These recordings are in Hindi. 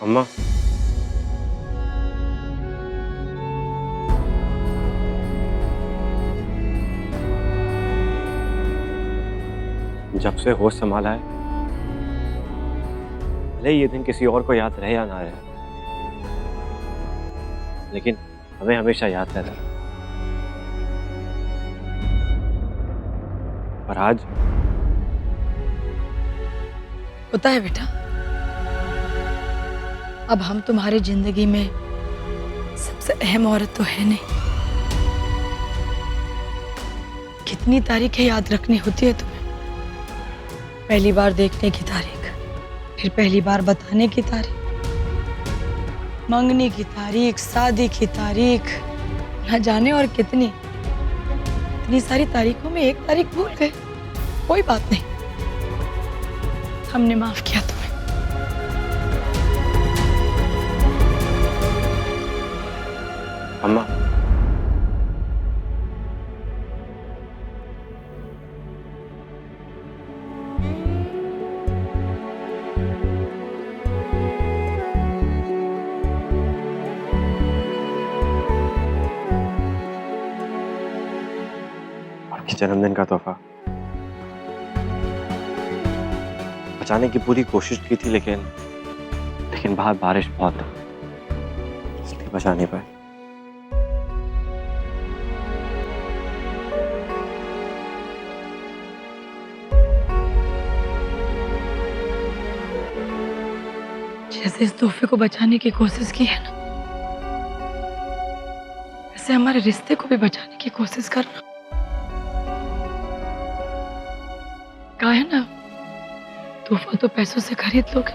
अम्मा, जब से होश संभाला है, भले ही ये दिन किसी और को याद रहे या ना रहे, लेकिन हमें हमेशा याद रहता है। और आज होता है बेटा, अब हम तुम्हारी जिंदगी में सबसे अहम औरत तो है नहीं। कितनी तारीखें याद रखनी होती है तुम्हें। पहली बार देखने की तारीख, फिर पहली बार बताने की तारीख, मंगनी की तारीख, शादी की तारीख, न जाने और कितनी। इतनी सारी तारीखों में एक तारीख भूल गए। कोई बात नहीं, हमने माफ किया तुम्हें। अम्मा, आपके जन्मदिन का तोहफा बचाने की पूरी कोशिश की थी, लेकिन बाहर बारिश बहुत थी, इसलिए बचा नहीं पाए। जैसे इस तोहफे को बचाने की कोशिश की है ना, वैसे हमारे रिश्ते को भी बचाने की कोशिश करना। कहा है ना, तोहफा तो पैसों से खरीद लोगे,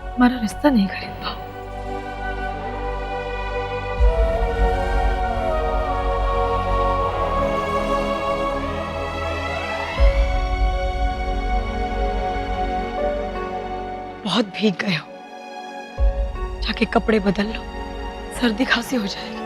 हमारा रिश्ता नहीं खरीद पाओ। बहुत भीग गए हो, जाके कपड़े बदल लो, सर्दी खांसी हो जाएगी।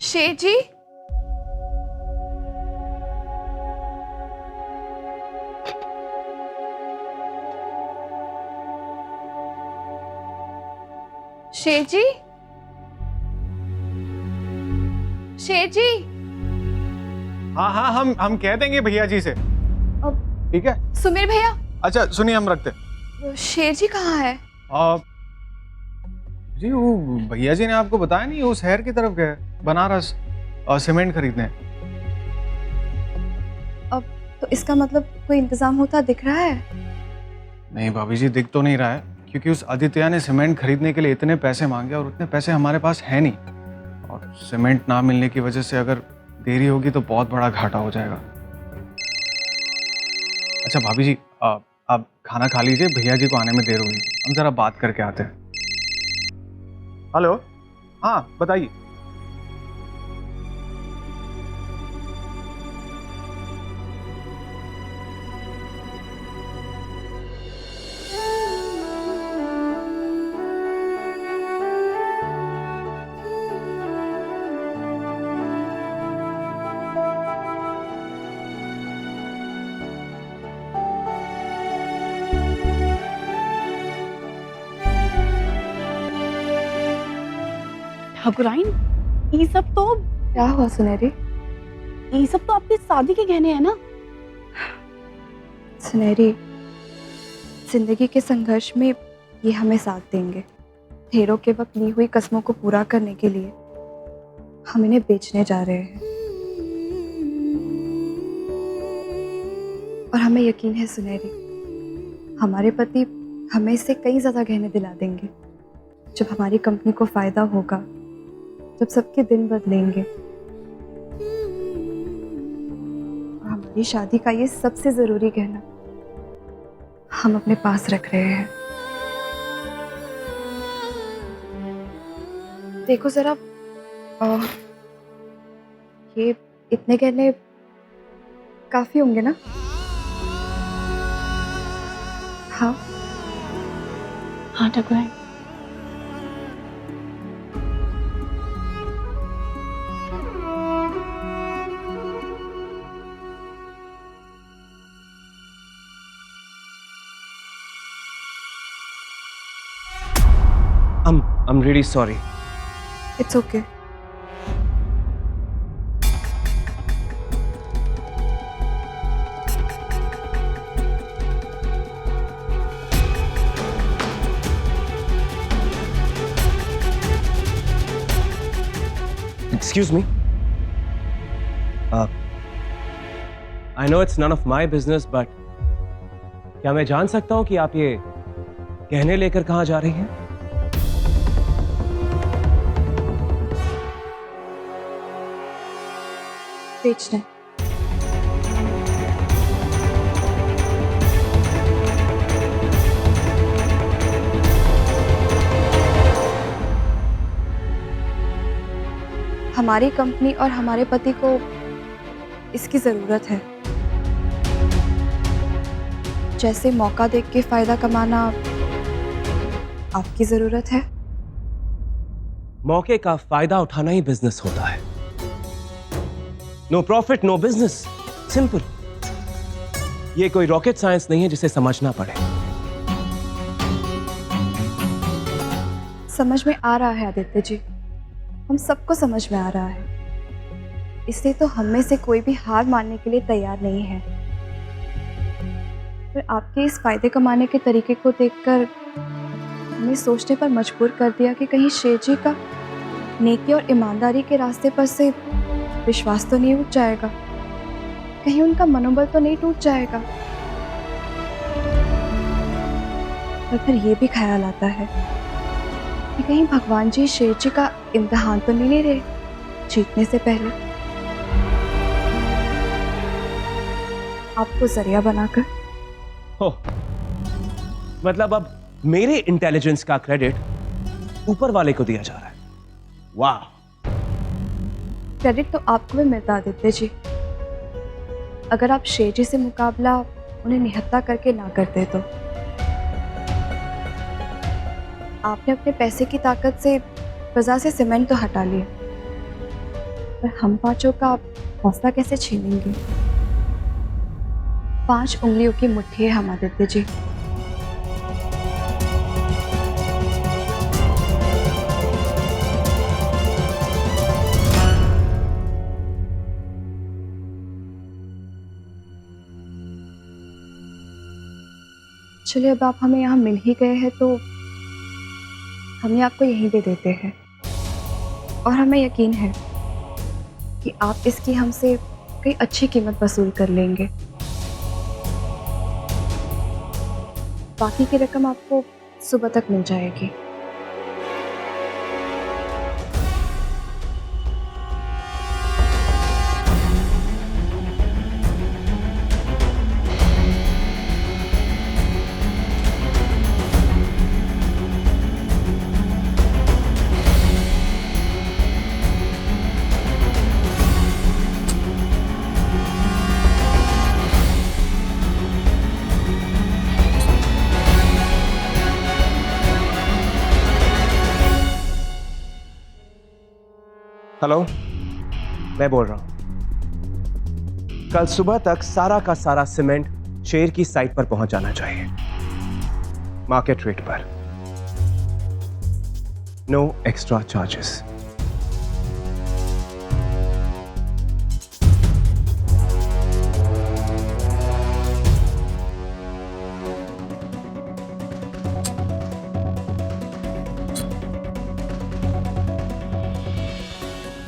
शेर जी, शेर जी, शेर जी। हाँ हाँ, हम कह देंगे भैया जी से। अब ठीक है। सुमीर भैया। अच्छा सुनिए, हम रखते। शेर जी कहाँ है? जी वो भैया जी ने आपको बताया नहीं, वो शहर की तरफ गए, बनारस सीमेंट खरीदने। अब तो इसका मतलब कोई इंतजाम होता दिख रहा है? नहीं भाभी जी, दिख तो नहीं रहा है, क्योंकि उस आदित्य ने सीमेंट खरीदने के लिए इतने पैसे मांगे और उतने पैसे हमारे पास है नहीं, और सीमेंट ना मिलने की वजह से अगर देरी होगी तो बहुत बड़ा घाटा हो जाएगा। अच्छा भाभी जी, आप खाना खा लीजिए, भैया जी को आने में देर होगी, हम जरा बात करके आते हैं। हेलो, हाँ बताइए। ठाकुराइन, ये सब तो क्या हुआ सुनहरी? ये सब तो आपकी शादी के गहने हैं ना? सुनहरी, जिंदगी के संघर्ष में ये हमें साथ देंगे। ढेरों के वक्त ली हुई कस्मों को पूरा करने के लिए हम इन्हें बेचने जा रहे हैं। और हमें यकीन है सुनहरी, हमारे पति हमें इससे कई ज़्यादा गहने दिला देंगे। जब हमारी कंपनी को फ़ायदा होगा, जब सबके दिन बदलेंगे, और हमारी शादी का ये सबसे ज़रूरी गहना हम अपने पास रख रहे हैं। देखो ज़रा, ये इतने गहने काफ़ी होंगे ना? हाँ हाँ ठाकुराइन। I'm really sorry. It's okay. Excuse me. I know it's none of my business, but क्या मैं जान सकता हूँ कि आप ये गहने लेकर कहाँ जा रही हैं? बेचने। हमारी कंपनी और हमारे पति को इसकी जरूरत है। जैसे मौका देख के फायदा कमाना आपकी जरूरत है। मौके का फायदा उठाना ही बिजनेस होता है। No profit no business, simple. ये कोई रॉकेट साइंस नहीं है जिसे समझना पड़े। समझ में आ रहा है आदित्य जी, हम सबको समझ में आ रहा है। इसलिए तो हम में से कोई भी हार मानने के लिए तैयार नहीं है। पर आपके इस फायदे कमाने के तरीके को देखकर हमें सोचने पर मजबूर कर दिया कि कहीं शेर जी का नेकी और ईमानदारी के रास्ते पर से विश्वास तो नहीं उठ जाएगा, कहीं उनका मनोबल तो नहीं टूट जाएगा। पर फिर ये भी ख्याल आता है कि कहीं भगवान जी शेर जी का इम्तिहान तो नहीं ले रहे जीतने से पहले, आपको जरिया बनाकर। हो, मतलब अब मेरे इंटेलिजेंस का क्रेडिट ऊपर वाले को दिया जा रहा है। वाह! क्रेडिट तो आपको भी मिलता आदित्य जी, अगर आप शेर जी से मुकाबला उन्हें निहत्था करके ना करते तो। आपने अपने पैसे की ताकत से बाजार से सीमेंट तो हटा लिया, पर हम पांचों का हौसला कैसे छीनेंगे? 5 उंगलियों की मुट्ठी है हम आदित्य जी। चलिए, अब आप हमें यहाँ मिल ही गए हैं तो हम ये आपको यहीं दे देते हैं। और हमें यकीन है कि आप इसकी हमसे कई अच्छी कीमत वसूल कर लेंगे। बाकी की रकम आपको सुबह तक मिल जाएगी। हेलो, मैं बोल रहा हूं। कल सुबह तक सारा का सारा सीमेंट शेर की साइट पर पहुंच जाना चाहिए, मार्केट रेट पर। No extra charges.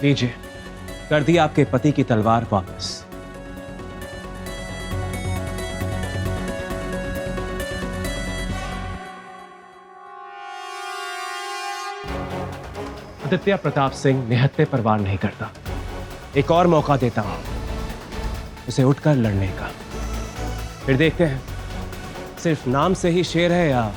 लीजिए, कर दी आपके पति की तलवार वापस। आदित्य प्रताप सिंह निहत्थे पर वार नहीं करता। एक और मौका देता हूं उसे उठकर लड़ने का, फिर देखते हैं सिर्फ नाम से ही शेर है या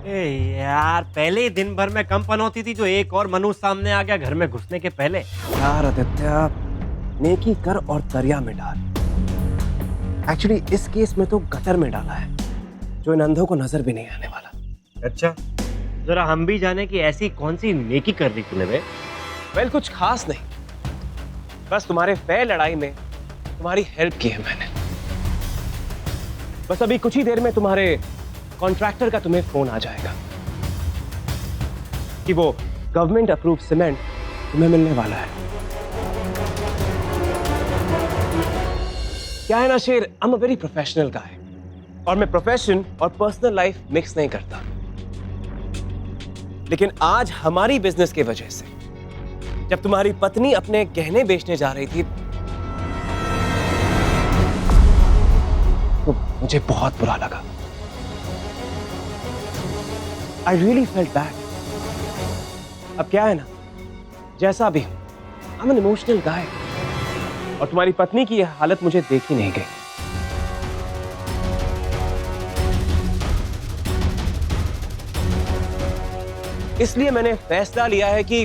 ए यार, पहले ही दिन भर में कम पनौती थी जो एक और मनुष्य सामने आ गया घर में घुसने के पहले। यार आदित्य, नेकी कर और दरिया में डाल। एक्चुअली इस केस में तो गटर में डाला है, जो इन अंधों को नजर भी नहीं आने वाला। अच्छा, जरा हम भी जाने कि ऐसी कौन सी नेकी कर दी तूने बे? वेल, कुछ खास नहीं, बस तुम्हारे फेयर लड़ाई में तुम्हारी हेल्प की है मैंने। बस अभी कुछ ही देर में तुम्हारे कॉन्ट्रैक्टर का तुम्हें फोन आ जाएगा कि वो गवर्नमेंट अप्रूव सीमेंट तुम्हें मिलने वाला है। क्या है ना शेर, I am a very professional guy और मैं प्रोफेशन और पर्सनल लाइफ मिक्स नहीं करता। लेकिन आज हमारी बिजनेस की वजह से जब तुम्हारी पत्नी अपने गहने बेचने जा रही थी तो मुझे बहुत बुरा लगा। I really felt bad. अब क्या है ना, जैसा भी I'm an emotional guy और तुम्हारी पत्नी की यह हालत मुझे देखी नहीं गई। इसलिए मैंने फैसला लिया है कि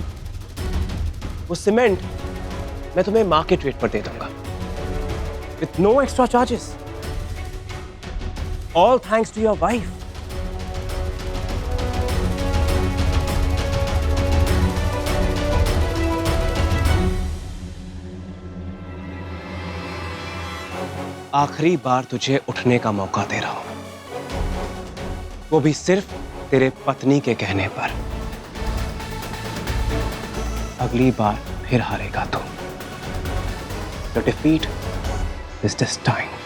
वो सीमेंट मैं तुम्हें मार्केट रेट पर दे दूंगा with no extra charges, all thanks to your wife. आखिरी बार तुझे उठने का मौका दे रहा हूं, वो भी सिर्फ तेरे पत्नी के कहने पर। अगली बार फिर हारेगा तू। The defeat is destined.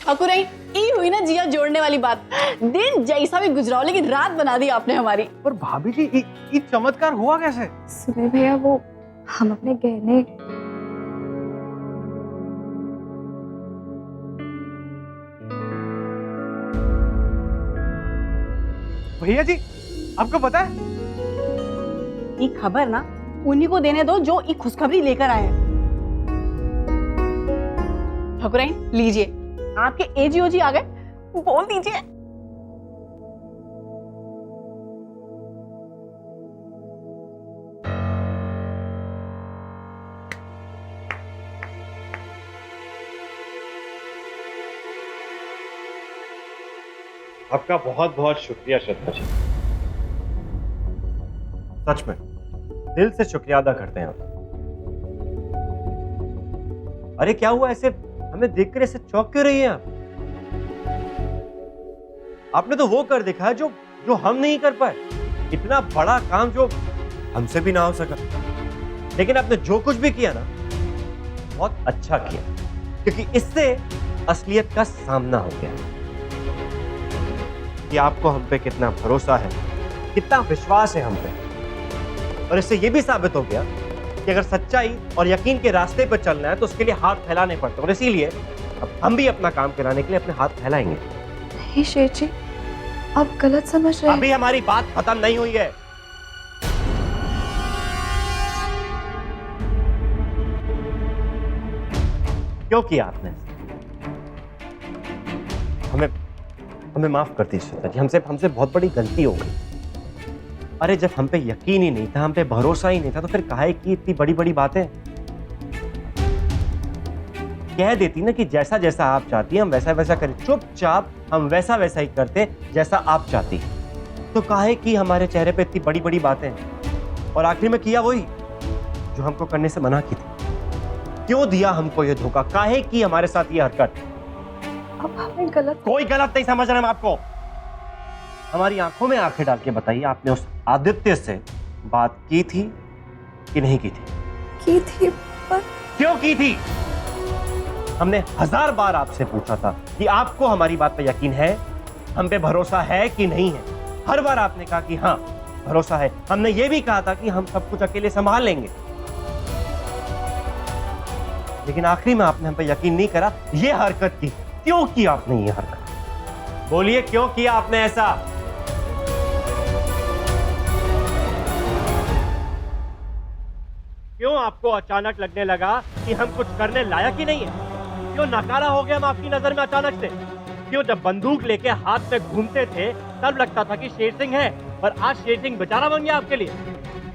ठाकुराइन, ये हुई ना जिया जोड़ने वाली बात। दिन जैसा भी गुजराओ लेकिन रात बना दी आपने हमारी। पर भाभी जी, ये चमत्कार हुआ कैसे? सुबह भैया, वो हम अपने गहने भैया जी, आपको पता है ये खबर ना उन्हीं को देने दो जो ये खुशखबरी लेकर आए हैं। ठाकुराइन लीजिए, आपके एजीओ जी आ गए, बोल दीजिए। आपका बहुत बहुत शुक्रिया श्रद्धा जी, सच में दिल से शुक्रिया अदा करते हैं आप। अरे क्या हुआ, ऐसे हमें देखकर ऐसे चौंक क्यों रही हैं आप? आपने तो वो कर दिखाया जो जो हम नहीं कर पाए, इतना बड़ा काम जो हमसे भी ना हो सका। लेकिन आपने जो कुछ भी किया ना, बहुत अच्छा किया, क्योंकि इससे असलियत का सामना हो गया कि आपको हम पे कितना भरोसा है, कितना विश्वास है हम पे। और इससे यह भी साबित हो गया कि अगर सच्चाई और यकीन के रास्ते पर चलना है तो उसके लिए हाथ फैलाने पड़ते हैं। और इसीलिए अब हम भी अपना काम कराने के लिए अपने हाथ फैलाएंगे। नहीं शेर जी, आप गलत समझ रहे हैं। अभी हमारी बात खत्म नहीं हुई है। क्यों किया आपने? हमें हमें माफ कर दीजिए श्रद्धा जी, हमसे बहुत बड़ी गलती हो गई। अरे जब हम पे यकीन ही नहीं था, हम पे भरोसा ही नहीं था, तो फिर काहे की इतनी बड़ी बड़ी बातें कह देती ना कि जैसा जैसा आप चाहती हैं हम वैसा वैसा करें। चुपचाप हम वैसा वैसा ही करते जैसा आप चाहती। तो काहे की हमारे चेहरे पे इतनी बड़ी बड़ी बातें, और आखिर में किया वही जो हमको करने से मना की थी। क्यों दिया हमको ये धोखा, काहे की हमारे साथ ये हरकत? अब हमें गलत कोई गलत नहीं समझ रहे हम आपको। हमारी आंखों में आंखें डाल के बताइए, आपने उस आदित्य से बात की थी कि नहीं की थी? की थी, पर क्यों की थी? हमने 1000 बार आपसे पूछा था कि आपको हमारी बात पे यकीन है, हम पे भरोसा है कि नहीं है। हर बार आपने कहा कि हाँ भरोसा है। हमने ये भी कहा था कि हम सब कुछ अकेले संभाल लेंगे, लेकिन आखिरी में आपने हम पे यकीन नहीं करा, ये हरकत की। क्यों की आपने ये हरकत? बोलिए क्यों किया आपने ऐसा? क्यों आपको अचानक लगने लगा कि हम कुछ करने लायक ही नहीं है? क्यों नकारा हो गया हम आपकी नजर में अचानक से? क्यों जब बंदूक लेके हाथ में घूमते थे तब लगता था कि शेर सिंह है, पर आज शेर सिंह बेचारा बन गया आपके लिए?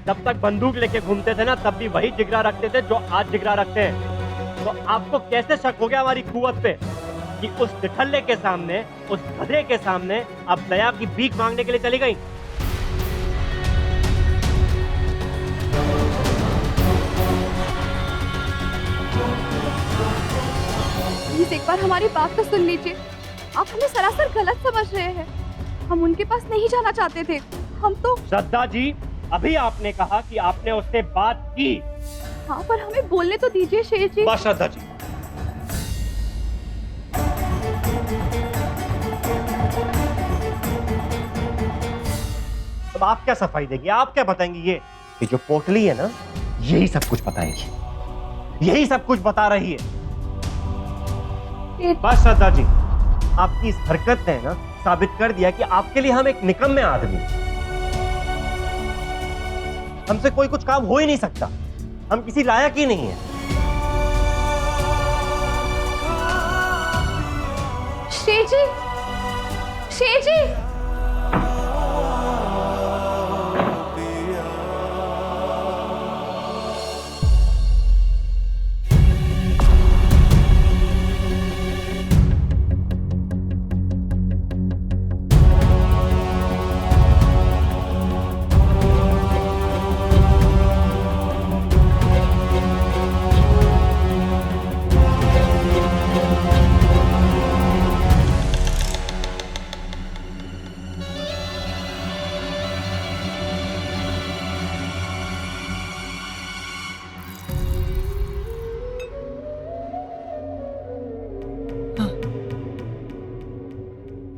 जब तक बंदूक लेके घूमते थे ना तब भी वही जिगरा रखते थे जो आज जिगरा रखते हैं। तो आपको कैसे शक हो गया हमारी कुव्वत पे कि उस निठल्ले के सामने, उस गधे के सामने आप दया की भीख मांगने के लिए चली गई? प्लीज एक बार हमारी बात तो सुन लीजिए। आप हमें सरासर गलत समझ रहे हैं। हम उनके पास नहीं जाना चाहते थे। हम तो श्रद्धा जी, अभी आपने कहा कि आपने उससे बात की। हाँ, पर हमें बोलने तो दीजिए शेर जी। बस श्रद्धा जी, अब आप क्या सफाई देंगे, आप क्या बताएंगे? ये जो पोटली है ना, यही सब कुछ बताएगी, यही सब कुछ बता रही है। बस श्रद्धा जी, आपकी इस हरकत ने ना साबित कर दिया कि आपके लिए हम एक निकम्मे आदमी हैं। हमसे कोई कुछ काम हो ही नहीं सकता, हम किसी लायक ही नहीं है। शेर जी, शेर जी,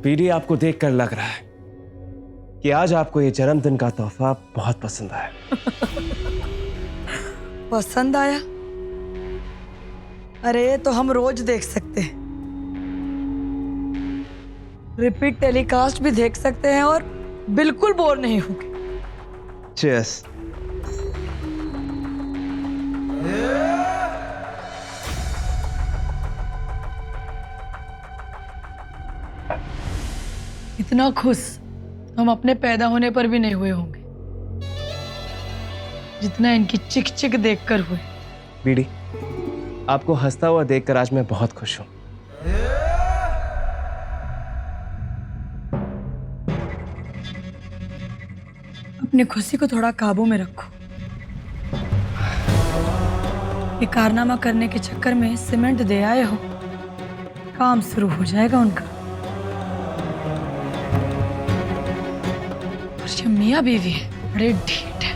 पीडी, आपको देखकर लग रहा है कि आज आपको ये जन्मदिन का तोहफा बहुत पसंद आया। पसंद आया? अरे तो हम रोज देख सकते हैं, रिपीट टेलीकास्ट भी देख सकते हैं और बिल्कुल बोर नहीं होंगे। चीयर्स। इतना खुश हम अपने पैदा होने पर भी नहीं हुए होंगे जितना इनकी चिक चिक देखकर हुए। पीडी, आपको हंसता हुआ देखकर आज मैं बहुत खुश हूं। अपनी खुशी को थोड़ा काबू में रखो। ये कारनामा करने के चक्कर में सीमेंट दे आए हो, काम शुरू हो जाएगा उनका। और ये मियाँ बीवी है, बड़े ढीठ है,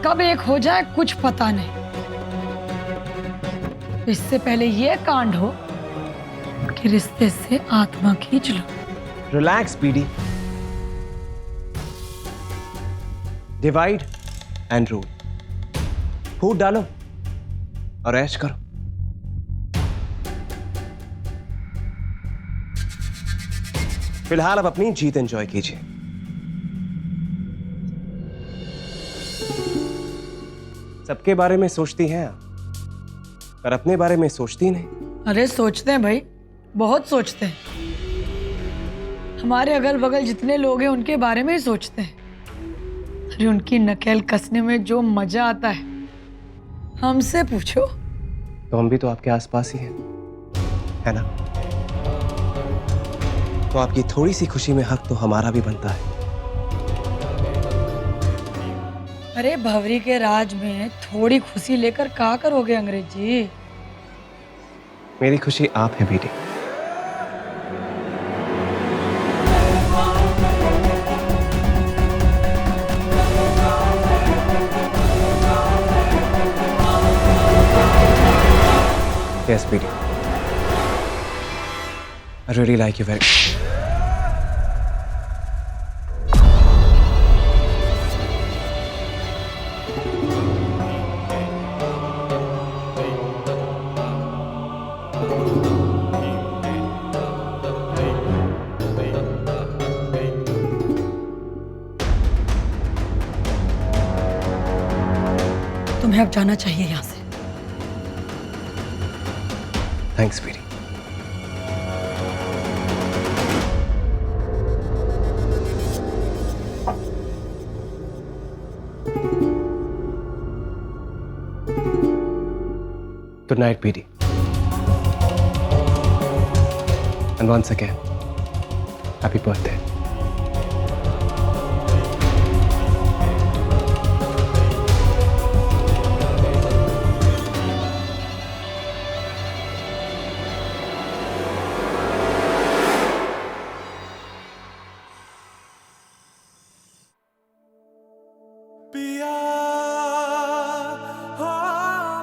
कब एक हो जाए कुछ पता नहीं। इससे पहले ये कांड हो कि रिश्ते से आत्मा खींच लो। रिलैक्स पीडी, डिवाइड एंड रूल। फूट डालो और ऐश करो। फिलहाल अब अपनी जीत एंजॉय कीजिए। सबके बारे में सोचती हैं आप, पर अपने बारे में सोचती नहीं। अरे सोचते हैं भाई, बहुत सोचते हैं। हमारे अगल बगल जितने लोग हैं उनके बारे में ही सोचते हैं। अरे उनकी नकेल कसने में जो मजा आता है हमसे पूछो। तो हम भी तो आपके आसपास ही हैं, है ना? तो आपकी थोड़ी सी खुशी में हक तो हमारा भी बनता है। अरे भंवरी के राज में थोड़ी खुशी लेकर क्या करोगे अंग्रेज जी? मेरी खुशी आप है बेटी। Yes, BD. I really like you very much. तुम्हें अब जाना चाहिए यहाँ से। Thanks, BD. Good night, BD. And once again, happy birthday.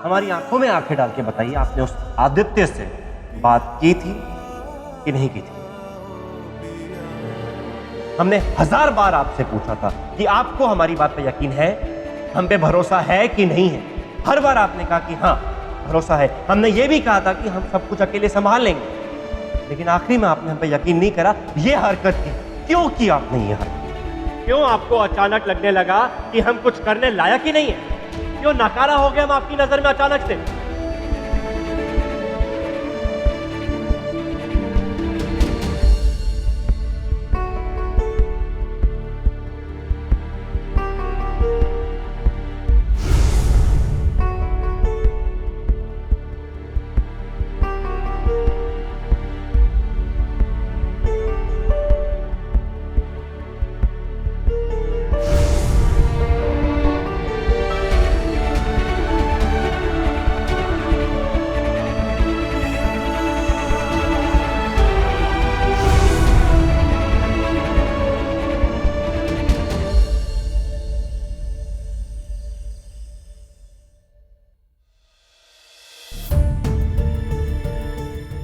हमारी आंखों में आंखें डाल के बताइए, आपने उस आदित्य से बात की थी कि नहीं की थी? हमने 1000 बार आपसे पूछा था कि आपको हमारी बात पे यकीन है, हम पे भरोसा है कि नहीं है। हर बार आपने कहा कि हाँ भरोसा है। हमने ये भी कहा था कि हम सब कुछ अकेले संभाल लेंगे, लेकिन आखिरी में आपने हम पे यकीन नहीं करा। ये हरकत की क्यों की आपने? ये हरकत क्यों? आपको अचानक लगने लगा कि हम कुछ करने लायक ही नहीं है? क्यों नकारा हो गया हम आपकी नजर में अचानक से?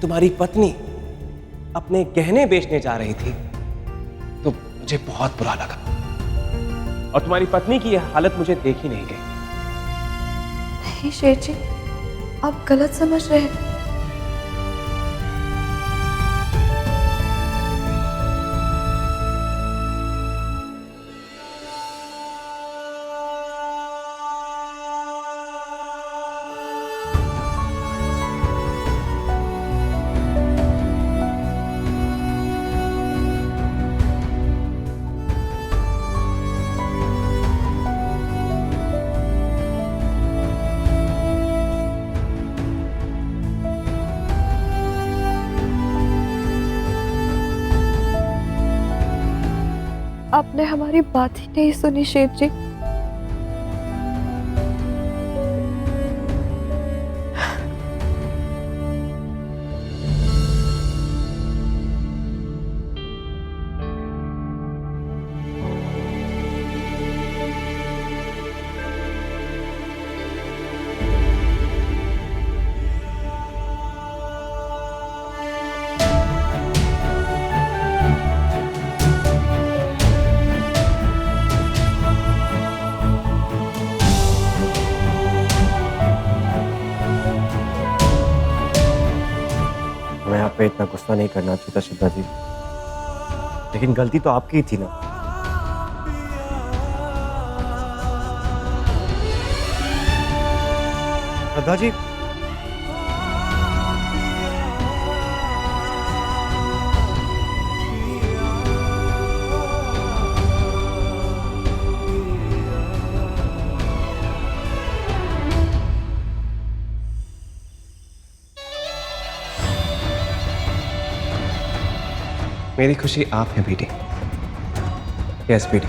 तुम्हारी पत्नी अपने गहने बेचने जा रही थी तो मुझे बहुत बुरा लगा, और तुम्हारी पत्नी की यह हालत मुझे देखी नहीं गई। नहीं शेठ जी, आप गलत समझ रहे हैं। आपने हमारी बात ही नहीं सुनी शेठ जी। मैं आप पे इतना गुस्सा नहीं करना चाहता श्रद्धा जी, लेकिन गलती तो आपकी ही थी ना। श्रद्धा जी, मेरी खुशी आप हैं बेटी। यस बेटी।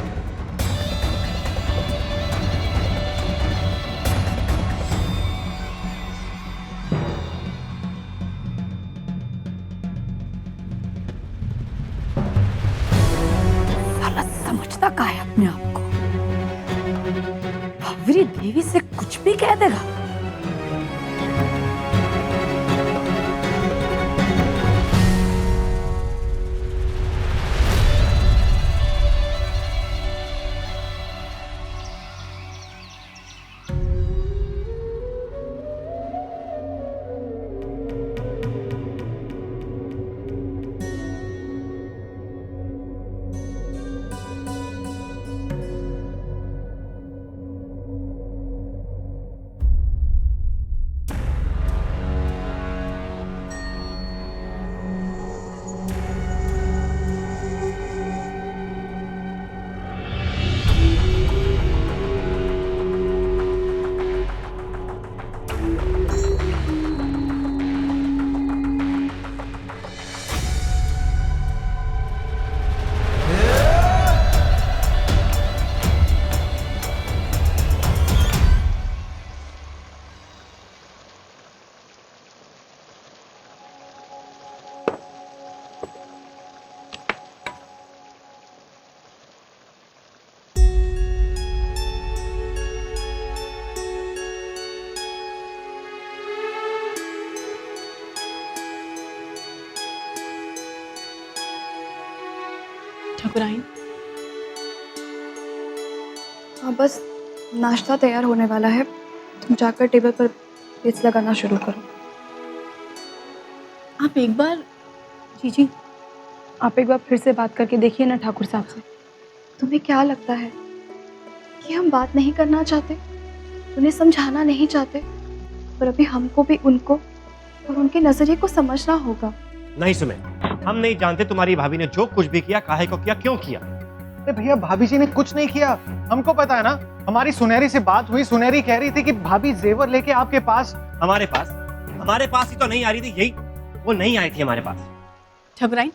साला समझता का है अपने आप को, भवरी देवी से कुछ भी कह देगा। ठाकुराइन, हाँ बस नाश्ता तैयार होने वाला है, तुम जाकर टेबल पर पेच लगाना शुरू करो। आप एक बार जी, आप एक बार फिर से बात करके देखिए ना ठाकुर साहब से। तुम्हें क्या लगता है कि हम बात नहीं करना चाहते, उन्हें समझाना नहीं चाहते? पर अभी हमको भी उनको और उनके नजरिए को समझना होगा। नहीं सुमे, हम नहीं जानते तुम्हारी भाभी ने जो कुछ भी किया, काहे को किया, क्यों किया। अरे भैया भाभी जी ने कुछ नहीं किया, हमको पता है ना। हमारी सुनहरी से बात हुई, सुनहरी कह रही थी कि भाभी जेवर लेके आपके पास। हमारे पास ही तो नहीं आ रही थी, यही वो नहीं आई थी हमारे पास। ठाकुराइन,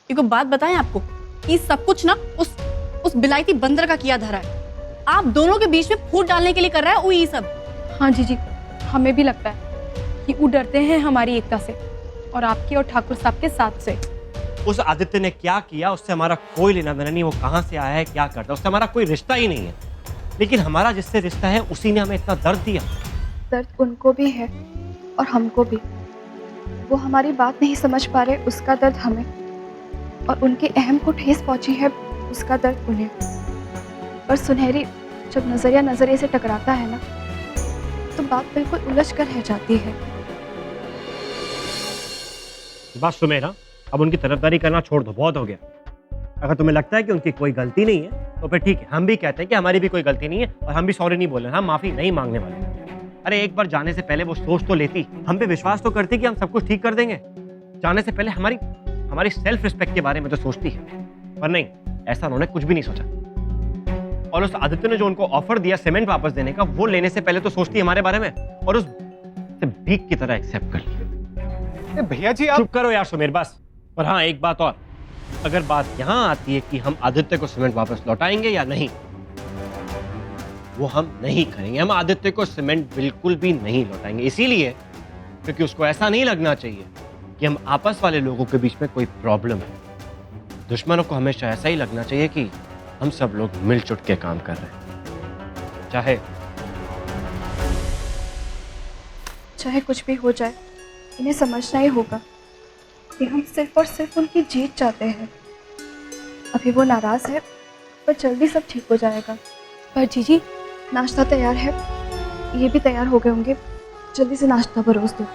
एक बात बताएं आपको, ये सब कुछ ना उस बिलायती बंदर का किया धरा है। आप दोनों के बीच में फूट डालने के लिए कर रहा है वो ये सब। हाँ जी, हमें भी लगता है कि वो डरते हैं हमारी एकता से और आपके और ठाकुर साहब के साथ से। उस आदित्य ने क्या किया उससे हमारा कोई लेना देना नहीं। वो कहाँ से आया है, क्या करता है, उससे हमारा कोई रिश्ता ही नहीं है। लेकिन हमारा जिससे रिश्ता है उसी ने हमें इतना दर्द दिया। दर्द उनको भी है और हमको भी। वो हमारी बात नहीं समझ पा रहे, उसका दर्द हमें, और उनके अहम को ठेस पहुंची है, उसका दर्द उन्हें। पर सुनहरी जब नजरिए से टकराता है ना, तो बात बिल्कुल उलझ कर रह जाती है। बात सुने ना, अब उनकी तरफदारी करना छोड़ दो, बहुत हो गया। अगर तुम्हें लगता है कि उनकी कोई गलती नहीं है तो फिर ठीक है, हम भी कहते हैं कि हमारी भी कोई गलती नहीं है और हम भी सॉरी नहीं बोल रहे, हम माफी नहीं मांगने वाले। अरे एक बार जाने से पहले वो सोच तो लेती, हम पे विश्वास तो करती कि हम सब कुछ ठीक कर देंगे। जाने से पहले हमारी सेल्फ रिस्पेक्ट के बारे में तो सोचती है, पर नहीं, ऐसा उन्होंने कुछ भी नहीं सोचा। और उस आदित्य ने जो उनको ऑफर दिया सीमेंट वापस देने का, वो लेने से पहले तो सोचती हमारे बारे में, और उस भीख की तरह एक्सेप्ट कर लिया। भैया जी आप चुप करो यार सुमेर, बस। और हाँ, एक बात और, अगर बात यहां आती है कि हम आदित्य को सीमेंट वापस लौटाएंगे या नहीं, वो हम नहीं करेंगे। हम आदित्य को सीमेंट बिल्कुल भी नहीं लौटाएंगे, इसीलिए क्योंकि उसको ऐसा नहीं लगना चाहिए कि हम आपस वाले लोगों के बीच में कोई प्रॉब्लम है। दुश्मनों को हमेशा ऐसा ही लगना चाहिए कि हम सब लोग मिलजुल के काम कर रहे हैं। चाहे कुछ भी हो जाए, इन्हें समझना ही होगा कि हम सिर्फ और सिर्फ उनकी जीत चाहते हैं। अभी वो नाराज है, पर जल्दी सब ठीक हो जाएगा। पर जीजी, नाश्ता तैयार है, ये भी तैयार हो गए होंगे, जल्दी से नाश्ता परोस दो।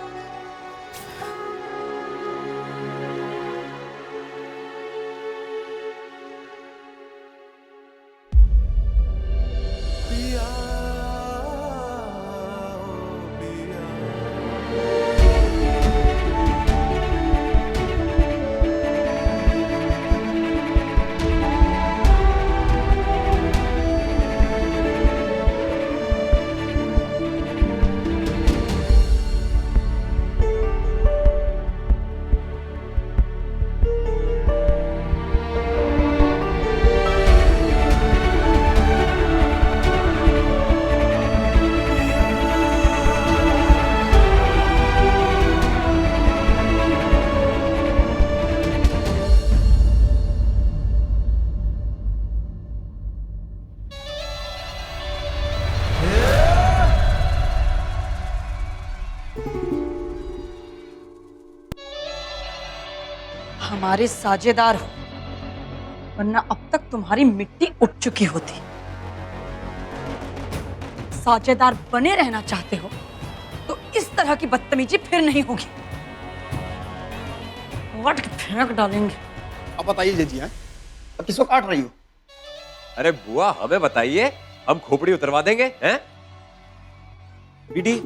हमारे साझेदार हो, वरना अब तक तुम्हारी मिट्टी उठ चुकी होती। साझेदार बने रहना चाहते हो तो इस तरह की बदतमीजी फिर नहीं होगी, काट के फेंक डालेंगे। अब बताइए जीजी, हैं अब किसको काट रही हो? अरे बुआ हमें बताइए, हम खोपड़ी उतरवा देंगे हैं? बीडी,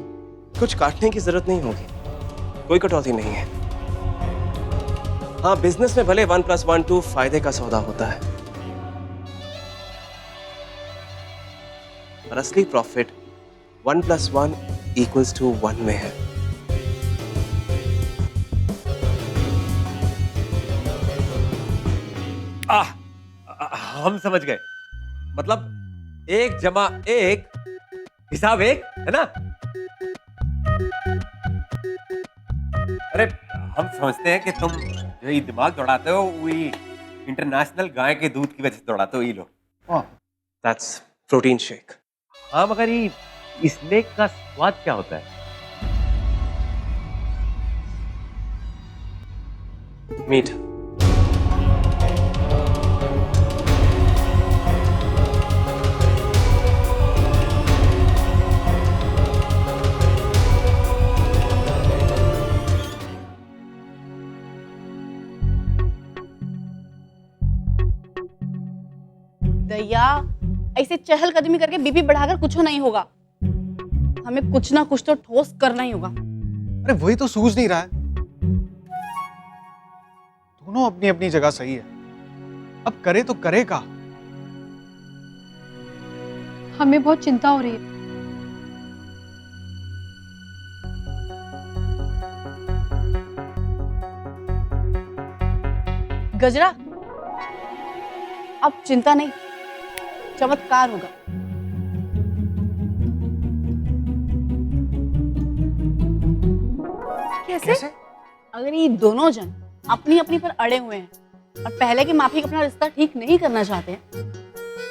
कुछ काटने की जरूरत नहीं होगी, कोई कटौती नहीं है। हाँ, बिजनेस में भले 1+1 फायदे का सौदा होता है, पर असली प्रॉफिट 1+1 = 1 में है। हम समझ गए, मतलब 1 + 1 हिसाब 1 है ना? अरे हम समझते हैं कि तुम जो ये दिमाग दौड़ाते हो वो इंटरनेशनल गाय के दूध की वजह से दौड़ाते हो। ये लो, दैट्स प्रोटीन शेक। हाँ मगर ये स्नेक का स्वाद क्या होता है? मीठ। दया, ऐसे चहलकदमी करके बीपी बढ़ाकर कुछ नहीं होगा। हमें कुछ ना कुछ तो ठोस करना ही होगा। अरे वही तो सूझ नहीं रहा है। दोनों अपनी अपनी जगह सही है, अब करे तो करे का। हमें बहुत चिंता हो रही है। गजरा, अब चिंता नहीं, चमत्कार होगा। कैसे? अगर ये दोनों जन अपनी अपनी पर अड़े हुए हैं और पहले की माफी अपना रिश्ता ठीक नहीं करना चाहते हैं,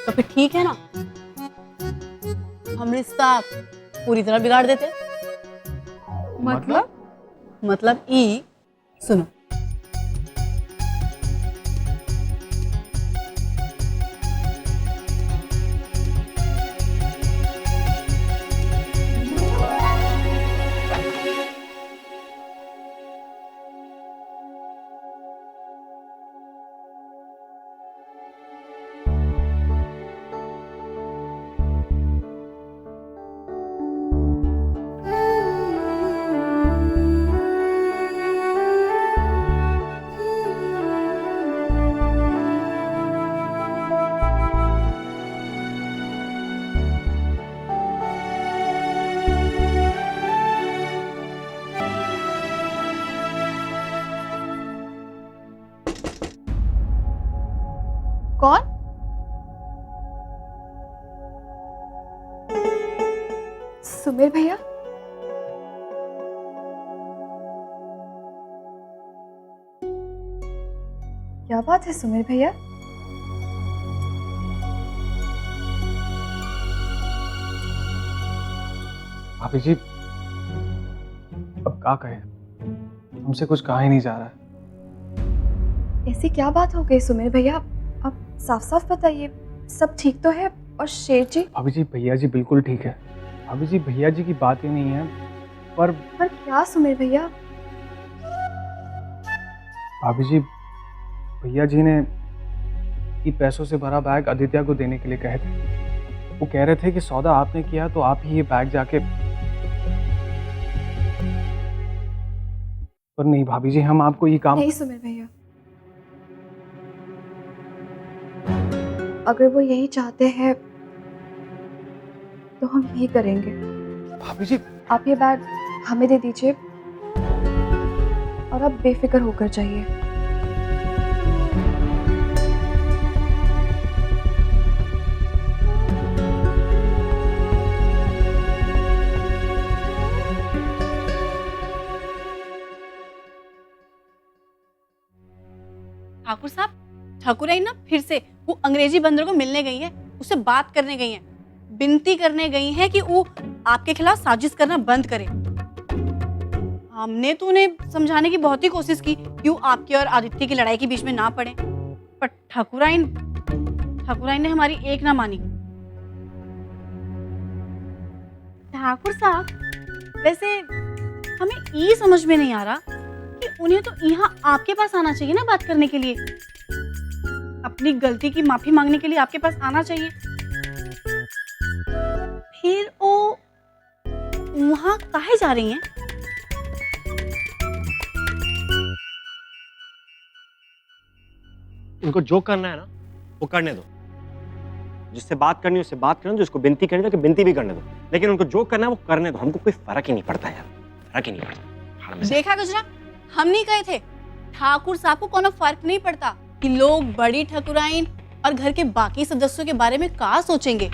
तो फिर ठीक है ना, हम रिश्ता पूरी तरह बिगाड़ देते। मतलब ई सुनो, कौन? सुमेर भैया? क्या बात है सुमेर भैया? भाभी जी, अब क्या कहें, हमसे कुछ कहा ही नहीं जा रहा है। ऐसी क्या बात हो गई सुमेर भैया? आप साफ साफ बताइए, सब ठीक तो है? और शेर जी? भाभी जी, भैया जी बिल्कुल ठीक है। भाभी जी, भैया जी की बात ही नहीं है, पर क्या सुमेर भैया? भाभी जी, भैया जी ने ये पैसों से भरा बैग आदित्य को देने के लिए कहे थे। वो कह रहे थे कि सौदा आपने किया तो आप ही ये बैग जाके, पर नहीं भाभी जी, हम आपको ये काम नहीं सुमेर भैया, अगर वो यही चाहते हैं तो हम यही करेंगे। भाभी जी, आप ये बैग हमें दे दीजिए और आप बेफिक्र होकर जाइए। ठाकुर साहब, ठाकुराइन ना फिर से वो अंग्रेजी बंदर को मिलने गई है, उससे बात करने गई है, विनती करने गई है कि वो आपके खिलाफ साजिश करना बंद करे। हमने तो उन्हें समझाने की बहुत ही कोशिश की क्यों आपकी और आदित्य की लड़ाई के बीच में ना पड़े, पर ठाकुराइन ने हमारी एक ना मानी। ठाकुर साहब, वैसे हमें ये समझ में नहीं आ रहा कि उन्हें तो यहाँ आपके पास आना चाहिए ना बात करने के लिए, अपनी गलती की माफी मांगने के लिए आपके पास आना चाहिए। फिर वो वहां काहे जा रही हैं? उनको जो करना है ना वो करने दो, जिससे बात करनी है उससे बात करने दो, जिसको विनती करनी है कि विनती भी करने दो, लेकिन उनको जो करना है वो करने दो। हमको कोई फर्क ही नहीं पड़ता यार, फर्क ही नहीं पड़ता। देखा गुजरा, हम नहीं कहे थे ठाकुर साहब को कोनो फर्क नहीं पड़ता कि लोग बड़ी ठाकुराइन और घर के बाकी सदस्यों के बारे में क्या सोचेंगे।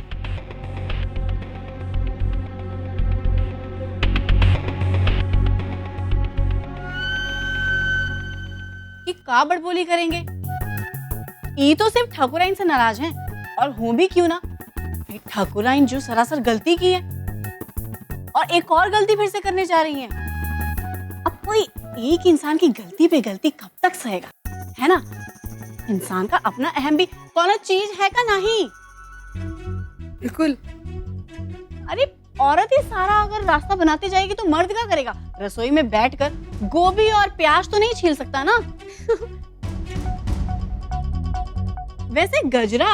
कि का बड़बोली करेंगे, ये तो सिर्फ ठाकुराइन से नाराज हैं, और हूं भी क्यों ना, ठाकुराइन जो सरासर गलती की है और एक और गलती फिर से करने जा रही हैं। अब कोई एक इंसान की गलती पे गलती कब तक सहेगा, है ना? इंसान का अपना अहम भी कौन चीज है का नहीं। बिल्कुल। अरे औरत ही सारा अगर रास्ता बनाते जाएगी तो मर्द क्या करेगा? रसोई में बैठकर गोभी और प्याज तो नहीं छील सकता ना। वैसे गजरा,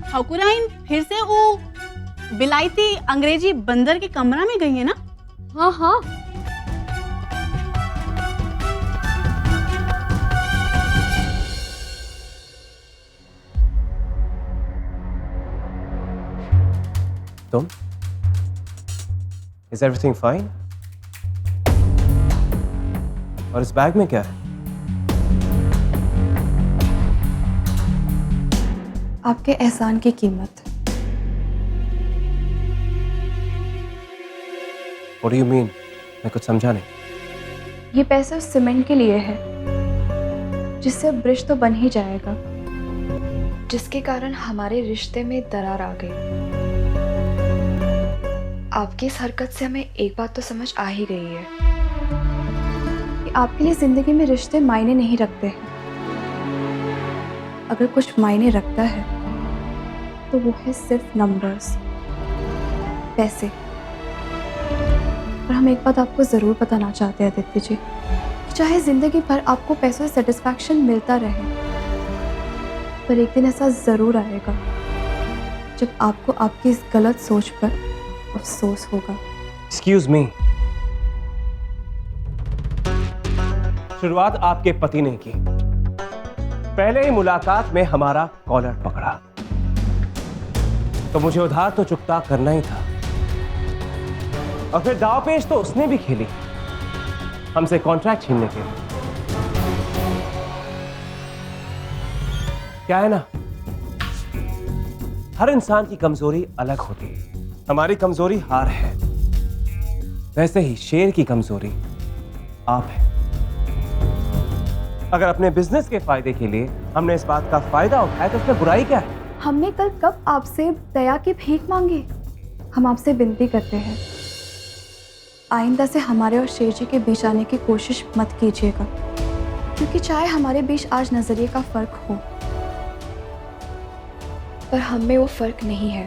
ठाकुराइन फिर से वो बिलायती अंग्रेजी बंदर के कमरा में गई है ना? हाँ हाँ, तुम? Is everything fine? और इस बैग में क्या है? आपके एहसान की कीमत। What do you mean? मैं कुछ समझा नहीं। ये पैसे उस सीमेंट के लिए है जिससे ब्रिज तो बन ही जाएगा, जिसके कारण हमारे रिश्ते में दरार आ गई। आपकी इस हरकत से हमें एक बात तो समझ आ ही गई है कि आपके लिए जिंदगी में रिश्ते मायने नहीं रखते हैं। अगर कुछ मायने रखता है तो वो है सिर्फ नंबर्स, पैसे। और हम एक बात आपको ज़रूर बताना चाहते हैं आदित्य जी, कि चाहे ज़िंदगी भर आपको पैसों से सेटिस्फैक्शन मिलता रहे, पर एक दिन ऐसा ज़रूर आएगा जब आपको आपकी इस गलत सोच पर अफसोस होगा। Excuse me. शुरुआत आपके पति ने की। पहले ही मुलाकात में हमारा कॉलर पकड़ा, तो मुझे उधार तो चुकता करना ही था, और फिर दावपेच तो उसने भी खेली हमसे कॉन्ट्रैक्ट छीनने के लिए। क्या है ना, हर इंसान की कमजोरी अलग होती है। हमारी कमजोरी हार है, वैसे ही शेर की कमजोरी आप है। अगर अपने बिजनेस के फायदे के लिए हमने इस बात का फायदा उठाया तो उसमें बुराई क्या है? हमने कल कब आपसे दया की भीख मांगी? हम आपसे विनती करते हैं, आइंदा से हमारे और शेर जी के बीच आने की कोशिश मत कीजिएगा, क्योंकि चाहे हमारे बीच आज नजरिए का फर्क हो, पर हम में वो फर्क नहीं है।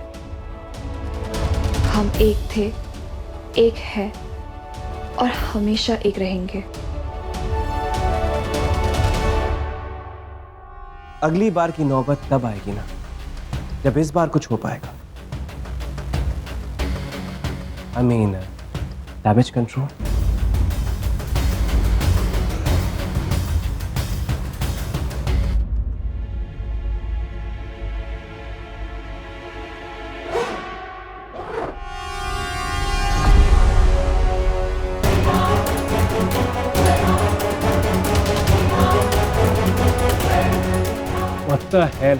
हम एक थे, एक है और हमेशा एक रहेंगे। अगली बार की नौबत तब आएगी ना, जब इस बार कुछ हो पाएगा। I mean, damage control. What the hell?